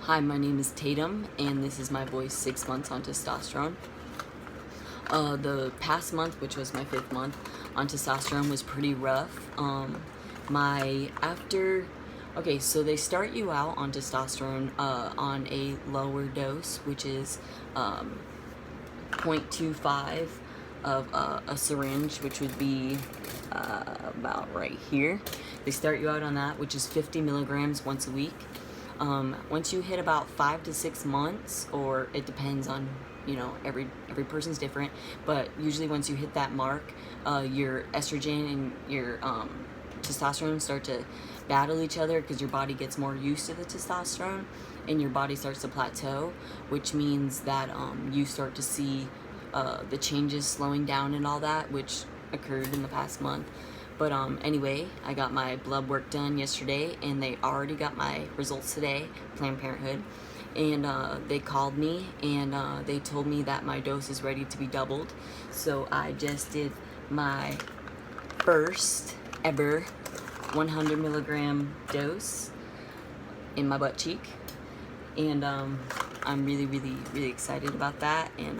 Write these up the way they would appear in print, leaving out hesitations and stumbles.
Hi, my name is Tatum, and this is my voice 6 months on testosterone. The past month, which was my 5th month on testosterone, was pretty rough. Okay, so they start you out on testosterone on a lower dose, which is 0.25 of a syringe, which would be about right here. They start you out on that, which is 50 milligrams once a week. Once you hit about 5 to 6 months, or it depends on, every person's different, but usually once you hit that mark, your estrogen and your testosterone start to battle each other because your body gets more used to the testosterone and your body starts to plateau, which means that you start to see the changes slowing down and all that, which occurred in the past month. But anyway, I got my blood work done yesterday, and they already got my results today, Planned Parenthood. And they called me, and they told me that my dose is ready to be doubled. So I just did my first ever 100 milligram dose in my butt cheek. And I'm really, really, really excited about that. And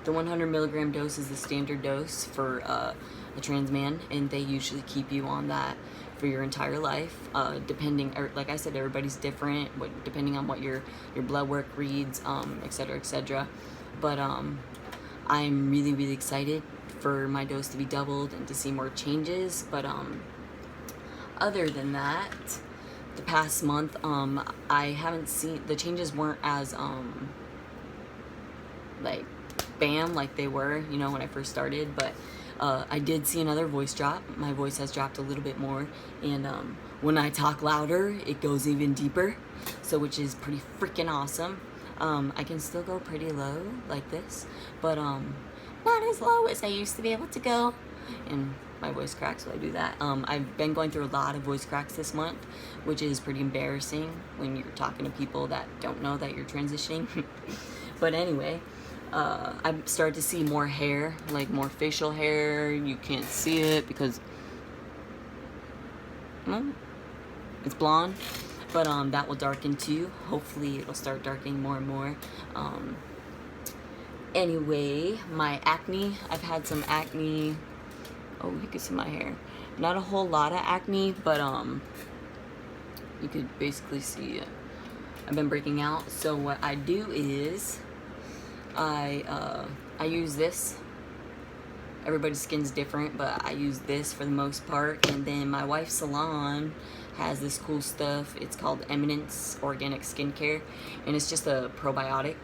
the 100 milligram dose is the standard dose for a trans man, and they usually keep you on that for your entire life, like I said, everybody's different, depending on what your blood work reads, etc., etc. But I'm really, really excited for my dose to be doubled and to see more changes. But other than that, the past month, I haven't seen, the changes weren't as like bam like they were, when I first started. But I did see another voice drop. My voice has dropped a little bit more, and when I talk louder, it goes even deeper, so which is pretty freaking awesome. I can still go pretty low like this, but not as low as I used to be able to go, and my voice cracks when I do that. I've been going through a lot of voice cracks this month, which is pretty embarrassing when you're talking to people that don't know that you're transitioning. But anyway, I've started to see more hair, like more facial hair. You can't see it because it's blonde, but that will darken too. Hopefully it'll start darkening more and more. Anyway, my acne, I've had some acne. Oh, you can see my hair. Not a whole lot of acne, but you could basically see it. I've been breaking out. So what I do is I use this. Everybody's skin's different, but I use this for the most part. And then my wife's salon has this cool stuff. It's called Eminence Organic Skincare, and it's just a probiotic.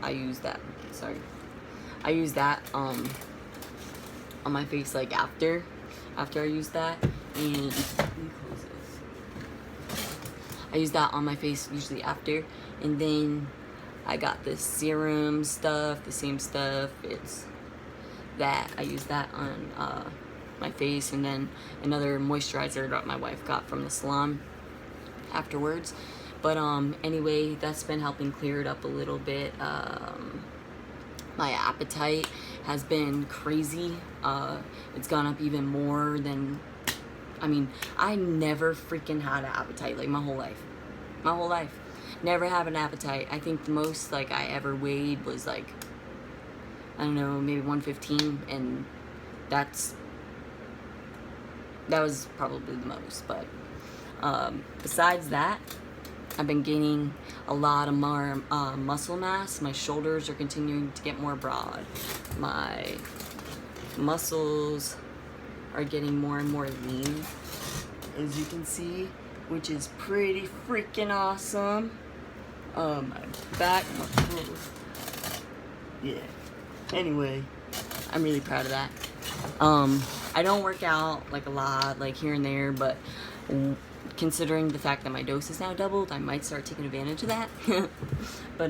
I use that. Sorry, I use that on my face, like after I use that. And let me close this. I use that on my face usually after, and then I got this serum stuff, the same stuff. It's that. I use that on my face, and then another moisturizer that my wife got from the salon afterwards. But anyway, that's been helping clear it up a little bit. My appetite has been crazy. It's gone up even more than, I never freaking had an appetite, like my whole life. Never have an appetite. I think the most like I ever weighed was like, I don't know, maybe 115, and that was probably the most. But besides that, I've been gaining a lot of more muscle mass. My shoulders are continuing to get more broad. My muscles are getting more and more lean, as you can see, which is pretty freaking awesome. My back muscles. Yeah. Anyway, I'm really proud of that. I don't work out like a lot, like here and there, but considering the fact that my dose is now doubled, I might start taking advantage of that. But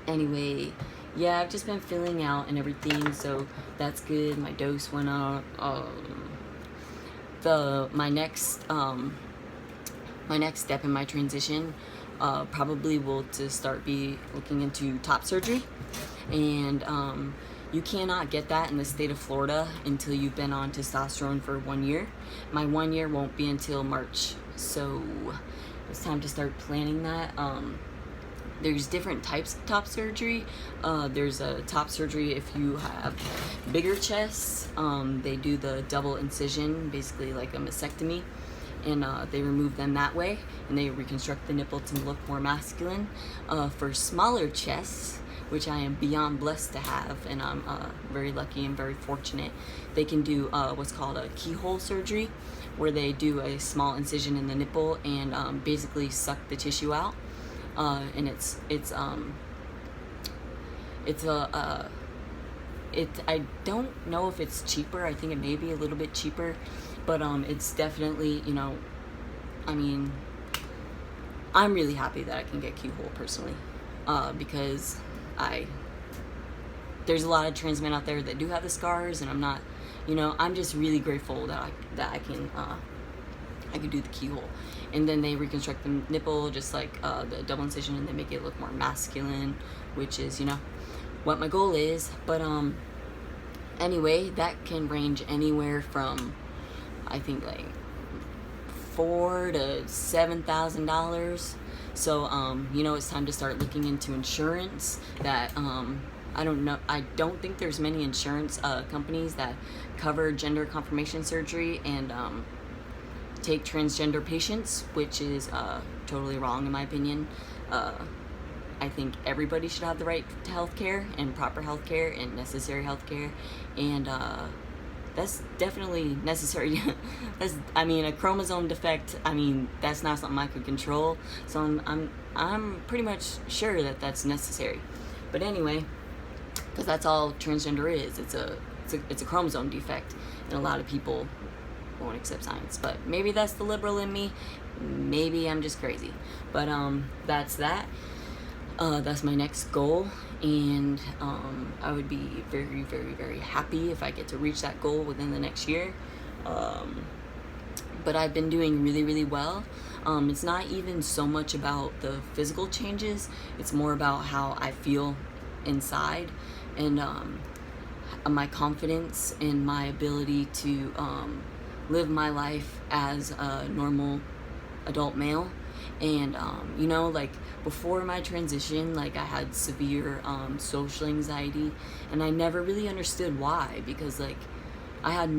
anyway, yeah, I've just been filling out and everything, so that's good. My dose went up. My next step in my transition probably will to start be looking into top surgery, and you cannot get that in the state of Florida until you've been on testosterone for 1 year. My 1 year won't be until March, so it's time to start planning that. There's different types of top surgery. There's a top surgery if you have bigger chests. They do the double incision, basically like a mastectomy, and they remove them that way, and they reconstruct the nipple to look more masculine. For smaller chests, which I am beyond blessed to have, and I'm very lucky and very fortunate, they can do what's called a keyhole surgery, where they do a small incision in the nipple and basically suck the tissue out. And I don't know if it's cheaper. I think it may be a little bit cheaper, but it's definitely, you know, I mean, I'm really happy that I can get keyhole personally, because there's a lot of trans men out there that do have the scars, and I'm not, you know, I'm just really grateful that I can do the keyhole. And then they reconstruct the nipple just like the double incision, and they make it look more masculine, which is, you know, what my goal is. But anyway, that can range anywhere from, I think, like $4,000 to $7,000. So you know, it's time to start looking into insurance. That I don't think there's many insurance companies that cover gender confirmation surgery and take transgender patients, which is totally wrong in my opinion. I think everybody should have the right to health care, and proper health care, and necessary health care, and that's definitely necessary. I mean, a chromosome defect, I mean, that's not something I could control, so I'm pretty much sure that that's necessary. But anyway, because that's all transgender is, it's a chromosome defect, and a lot of people won't accept science. But maybe that's the liberal in me, maybe I'm just crazy. But that's that. That's my next goal, and I would be very, very, very happy if I get to reach that goal within the next year. But I've been doing really, really well. It's not even so much about the physical changes, it's more about how I feel inside, and my confidence and my ability to live my life as a normal adult male. And you know, like before my transition, like I had severe social anxiety, and I never really understood why, because like I had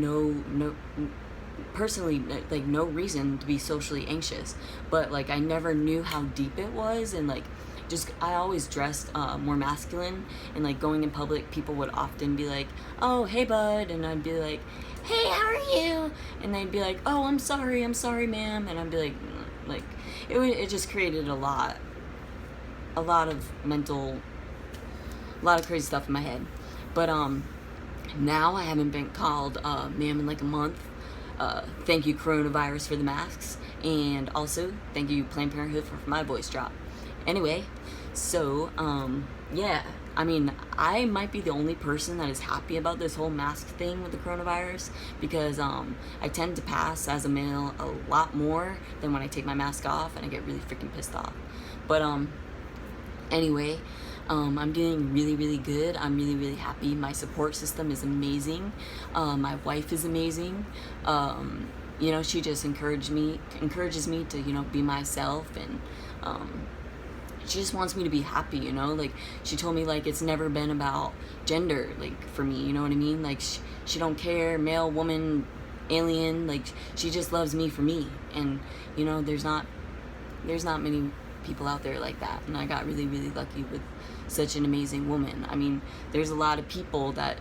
personally, like no reason to be socially anxious, but like I never knew how deep it was. And like just I always dressed more masculine, and like going in public, people would often be like, "Oh, hey bud," and I'd be like, "Hey, how are you?" And they'd be like, "Oh, I'm sorry ma'am," and I'd be like it just created a lot of crazy stuff in my head. But now I haven't been called ma'am in like a month. Thank you coronavirus for the masks, and also thank you Planned Parenthood for my voice drop. Anyway, so yeah, I mean, I might be the only person that is happy about this whole mask thing with the coronavirus, because I tend to pass as a male a lot more than when I take my mask off, and I get really freaking pissed off. But anyway, I'm doing really, really good. I'm really, really happy. My support system is amazing. My wife is amazing. You know, she just encourages me to, you know, be myself, and she just wants me to be happy, you know. Like, she told me, like, it's never been about gender, like, for me, you know what I mean? Like, she don't care, male, woman, alien, like, she just loves me for me. And, you know, there's not many people out there like that, and I got really, really lucky with such an amazing woman. I mean, there's a lot of people that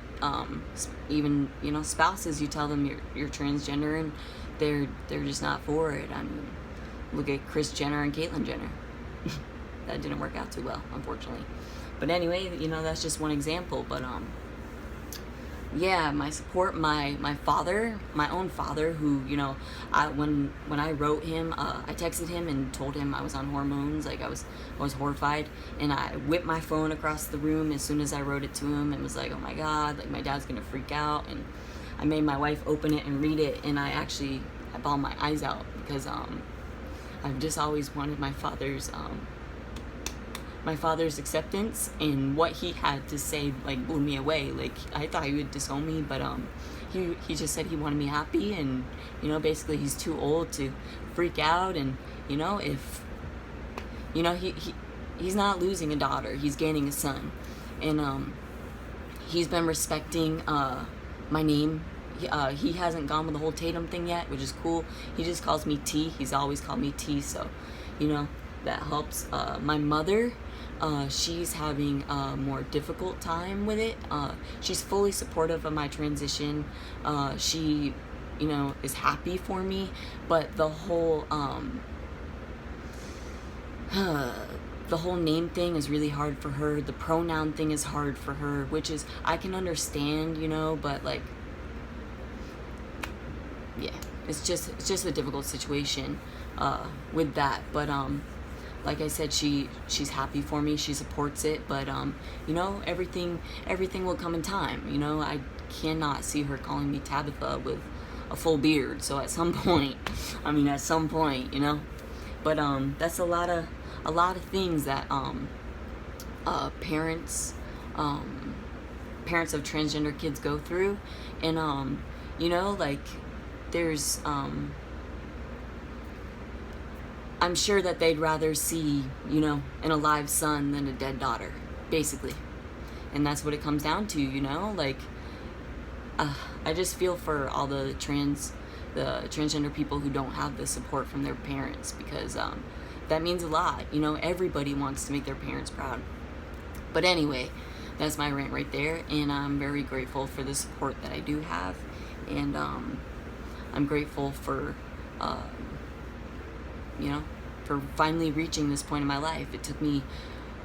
even, you know, spouses, you tell them you're transgender, and they're just not for it. I mean, look at Kris Jenner and Caitlyn Jenner. That didn't work out too well, unfortunately. But anyway, you know, that's just one example. But yeah, my support, my father, my own father, who, you know, when I wrote him, I texted him and told him I was on hormones. Like, I was horrified, and I whipped my phone across the room as soon as I wrote it to him, and was like, oh my god, like, my dad's gonna freak out. And I made my wife open it and read it, and I bawled my eyes out, because I've just always wanted my father's acceptance, and what he had to say, like, blew me away. Like, I thought he would disown me, but he just said he wanted me happy, and, you know, basically he's too old to freak out, and You know, if, you know, he's not losing a daughter, he's gaining a son. And he's been respecting my name. He hasn't gone with the whole Tatum thing yet, which is cool. He just calls me T. He's always called me T, so, you know, that helps. My mother, she's having a more difficult time with it. She's fully supportive of my transition. She, you know, is happy for me, but the whole name thing is really hard for her. The pronoun thing is hard for her, which is, I can understand, you know, but like, yeah, it's just a difficult situation with that. But like I said, she's happy for me, she supports it, but you know, everything will come in time. You know, I cannot see her calling me Tabitha with a full beard, so at some point, you know. But that's a lot of things that parents of transgender kids go through. And you know, like, there's I'm sure that they'd rather see, you know, an alive son than a dead daughter, basically. And that's what it comes down to, you know. Like, I just feel for all the transgender people who don't have the support from their parents, because that means a lot. You know, everybody wants to make their parents proud. But anyway, that's my rant right there, and I'm very grateful for the support that I do have. And I'm grateful for you know, for finally reaching this point in my life. It took me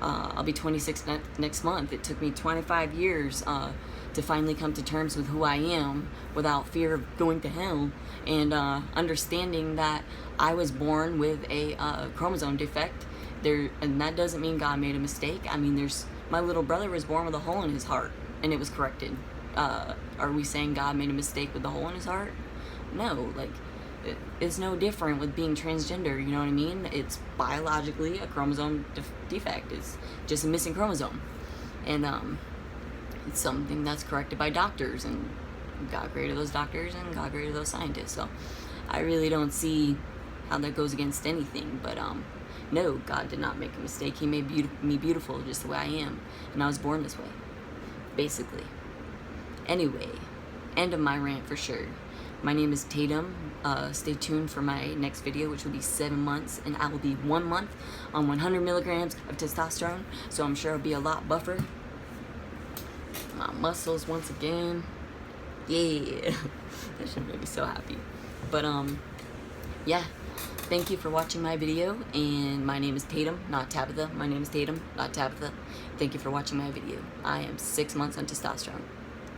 I'll be 26 next month. It took me 25 years to finally come to terms with who I am without fear of going to hell, and understanding that I was born with a chromosome defect. And that doesn't mean God made a mistake. I mean, my little brother was born with a hole in his heart, and it was corrected. Are we saying God made a mistake with the hole in his heart? No, like, it's no different with being transgender, you know what I mean? It's biologically a chromosome defect. It's just a missing chromosome. And it's something that's corrected by doctors, and God created those doctors, and God created those scientists. So I really don't see how that goes against anything. But no, God did not make a mistake. He made me beautiful just the way I am, and I was born this way, basically. Anyway, end of my rant for sure. My name is Tatum. Stay tuned for my next video, which will be 7 months, and I will be 1 month on 100 milligrams of testosterone, so I'm sure I'll be a lot buffer. My muscles once again. Yeah. That should make me so happy. But yeah, thank you for watching my video, and my name is Tatum, not Tabitha. My name is Tatum, not Tabitha. Thank you for watching my video. I am 6 months on testosterone.